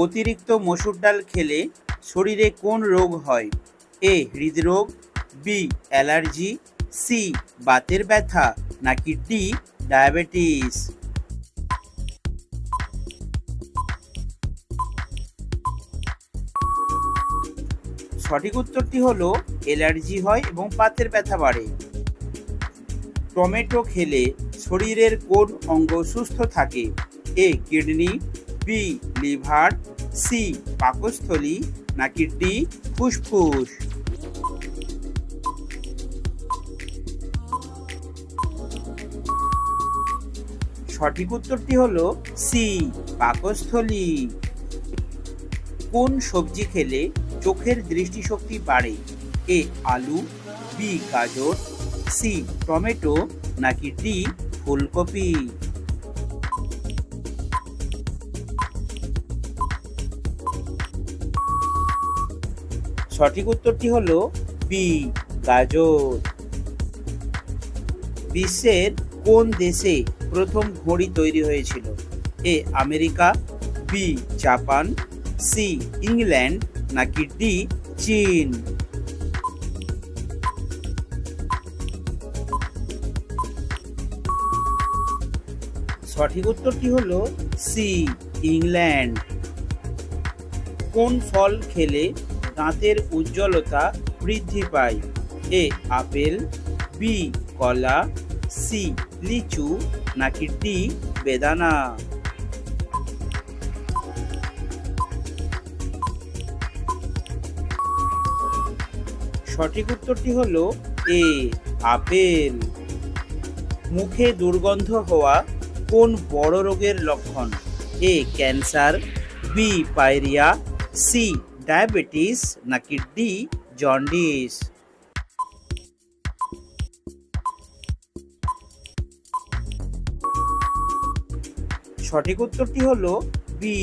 অতিরিক্ত মসুর ডাল খেলে শরীরে কোন রোগ হয়? এ হৃদরোগ, বি অ্যালার্জি, সি বাতের ব্যথা, নাকি ডি ডায়াবেটিস? সঠিক উত্তরটি হলো অ্যালার্জি হয় এবং বাতের ব্যথা বাড়ে। টমেটো খেলে শরীরের কোন অঙ্গ সুস্থ থাকে? A kidney, B liver, C পাকস্থলী, নাকি ডি ফুসফুস? সঠিক উত্তরটি হলো সি পাকস্থলী। কোন সবজি খেলে চোখের দৃষ্টিশক্তি বাড়ে? এ আলু, বি গাজর, সি টমেটো, নাকি ডি ফুলকপি? সঠিক উত্তরটি হলো বি গাজর। বিশ্বের কোন দেশে প্রথম ঘড়ি তৈরি হয়েছিল? A America, B Japan, C England, নাকি ডি চীন? সঠিক উত্তরটি হলো সি ইংল্যান্ড। কোন ফল খেলে দাঁতের উজ্জ্বলতা বৃদ্ধি পায়? এ আপেল, বি কলা, সি লিচু, নাকি ডি বেদানা? সঠিক উত্তরটি হলো এ আপেল। মুখে দুর্গন্ধ হওয়া কোন বড় রোগের লক্ষণ? A cancer, B pyorrhoea, C diabetes, নাকি ডি জন্ডিস? সঠিক উত্তরটি হলো বি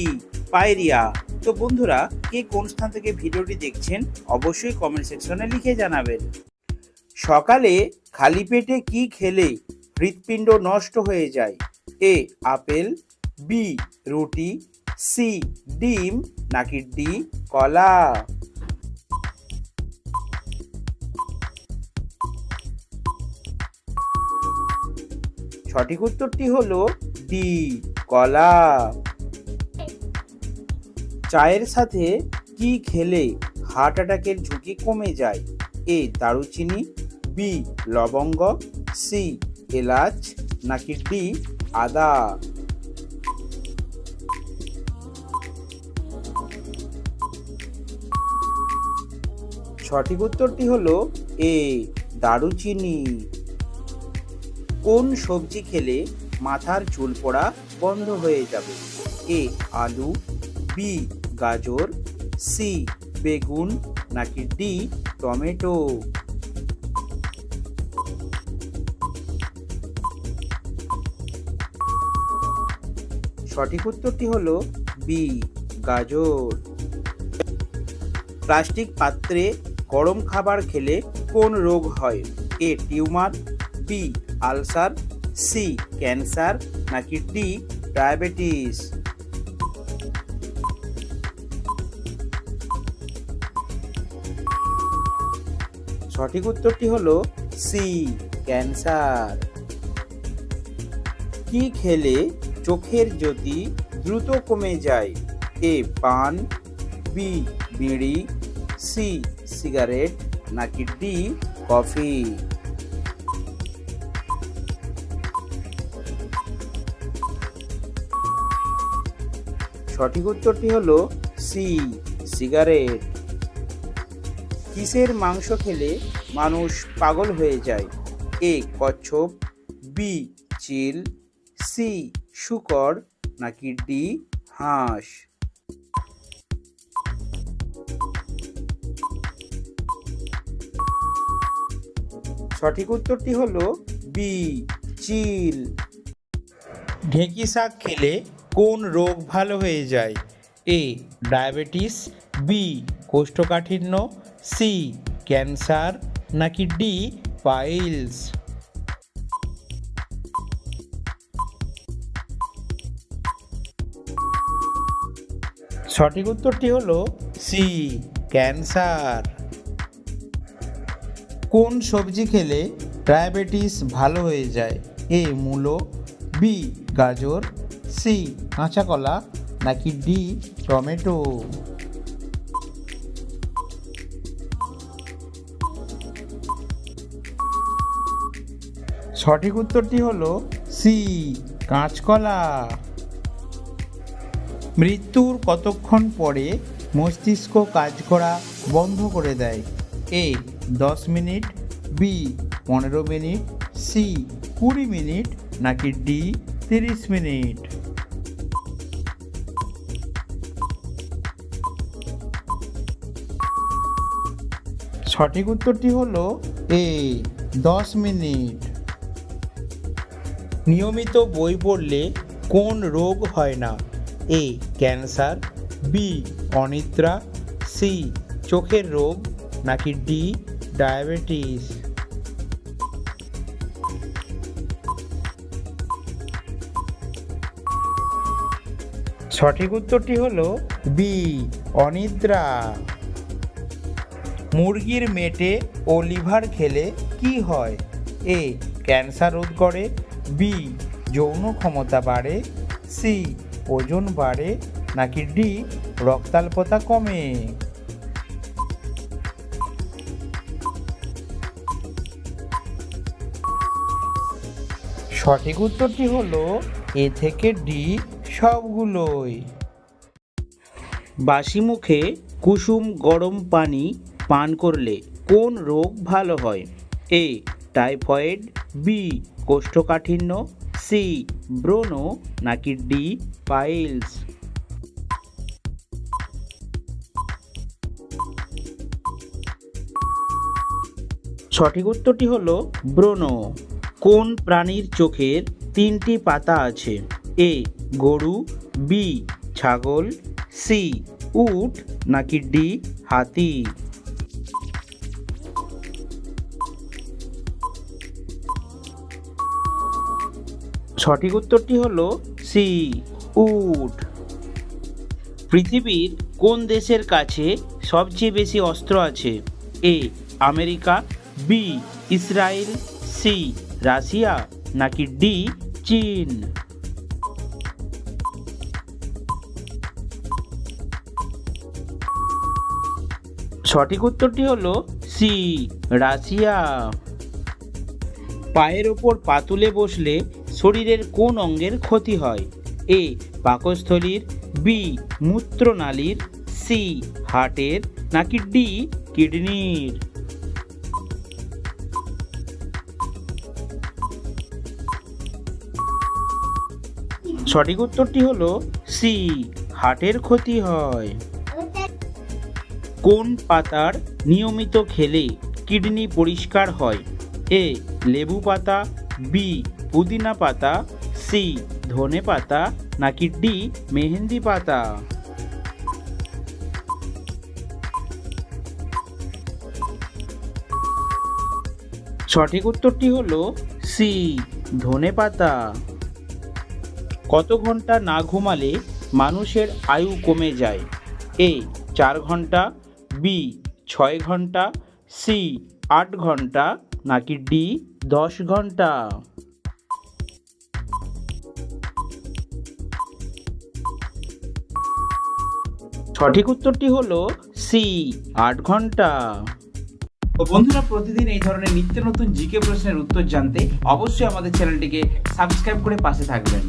পায়রিয়া। তো বন্ধুরা, কে কোন স্থান থেকে ভিডিওটি দেখছেন অবশ্যই কমেন্ট সেকশনে লিখে জানাবেন। সকালে খালি পেটে কি খেলে হৃৎপিণ্ড নষ্ট হয়ে যায়? এ আপেল, বি রুটি, সি ডিম, নাকি ডি কলা? সঠিক উত্তরটি হলো ডি কলা। চায়ের সাথে কি খেলে হার্ট অ্যাটাকের ঝুঁকি কমে যায়? এ দারুচিনি, বি লবঙ্গ, সি এলাচ, নাকি ডি আদা? সঠিক উত্তরটি হলো এ দারুচিনি। কোন সবজি খেলে মাথার চুল পড়া বন্ধ হয়ে যাবে? এ আলু, বি গাজর, সি বেগুন, নাকি ডি টমেটো? সঠিক উত্তরটি হলো বি গাজর। প্লাস্টিক পাত্রে গরম খাবার খেলে কোন রোগ হয়? A tumour, B ulcer, C cancer, নাকি ডি ডায়াবেটিস? সঠিক উত্তরটি হলো সি ক্যান্সার। কি খেলে চোখের জ্যোতি দ্রুত কমে যায়? এ পান, বি বিড়ি, সি সিগারেট, নাকি ডি কফি? সঠিক উত্তরটি হলো সি সিগারেট। কিসের মাংস খেলে মানুষ পাগল হয়ে যায়? এ কচ্ছপ, বি চিল, সি শূকর, নাকি ডি হাঁস? সঠিক উত্তরটি হলো বি চিল। ঢেঁকি শাক খেলে কোন রোগ ভালো হয়ে যায়? এ ডায়াবেটিস, বি কোষ্ঠকাঠিন্য, সি ক্যান্সার, নাকি ডি পাইলস? সঠিক উত্তরটি হলো সি, ক্যান্সার। কোন সবজি খেলে ডায়াবেটিস ভালো হয়ে যায়? এ, মূলো, বি, গাজর, সি, কাঁচা কলা, নাকি ডি, টমেটো? সঠিক উত্তরটি হলো সি, কাঁচকলা। মৃত্যুর কতক্ষণ পরে মস্তিষ্ক কাজ করা বন্ধ করে দেয়? A, 10 minute, B, 15 minute, C, 20 minute, নাকি ডি, 30 মিনিট? সঠিক উত্তরটি হলো এ, 10 মিনিট। নিয়মিত বই পড়লে কোন রোগ হয় না? এ, ক্যান্সার, বি, অনিদ্রা, সি, চোখের রোগ, নাকি ডি, ডায়াবেটিস? সঠিক উত্তরটি হলো বি, অনিদ্রা। মুরগির মেটে ও লিভার খেলে কি হয়? এ, ক্যান্সার রোধ করে, বি, যৌন ক্ষমতা বাড়ে, সি, ওজন বাড়ে, নাকি ডি, রক্তাল্পতা কমে? সঠিক উত্তরটি হলো এ থেকে ডি, সবগুলোই। বাসি মুখে কুসুম গরম পানি পান করলে কোন রোগ ভালো হয়? এ, টাইফয়েড, বি, কোষ্ঠকাঠিন্য, সি, ব্রণ, নাকি ডি, পাইলস? সঠিক উত্তরটি হলো ব্রণ। কোন প্রাণীর চোখের 3টি পাতা আছে? এ, গরু, বি, ছাগল, সি, উট, নাকি ডি, হাতি? সঠিক উত্তরটি হলো সি, উট। পৃথিবীর কোন দেশের কাছে সবচেয়ে বেশি অস্ত্র আছে? A, America, B, Israel, C, Russia, নাকি ডি, চীন? সঠিক উত্তরটি হলো সি, রাশিয়া। পায়ের ওপর পা তুলে বসলে শরীরের কোন অঙ্গের ক্ষতি হয়? এ, পাকস্থলীর, বি, মূত্রনালীর, সি, হার্টের, নাকি ডি, কিডনির? সঠিক উত্তরটি হলো সি, হার্টের ক্ষতি হয়। কোন পাতার নিয়মিত খেলে কিডনি পরিষ্কার হয়? এ, লেবু পাতা, বি, পুদিনা পাতা, সি, ধনে পাতা, নাকি ডি, মেহেন্দি পাতা? সঠিক উত্তরটি হলো সি, ধনে পাতা। কত ঘন্টা না ঘুমালে মানুষের আয়ু কমে যায়? এ, 4 ঘন্টা, বি, 6 ঘন্টা, সি, 8 ঘন্টা, নাকি ডি, 10 ঘন্টা? সঠিক উত্তরটি হলো সি, 8 ঘন্টা। তো বন্ধুরা, প্রতিদিন এই ধরনের নিত্য নতুন জিকে প্রশ্নের উত্তর জানতে অবশ্যই আমাদের চ্যানেলটিকে সাবস্ক্রাইব করে পাশে থাকবেন।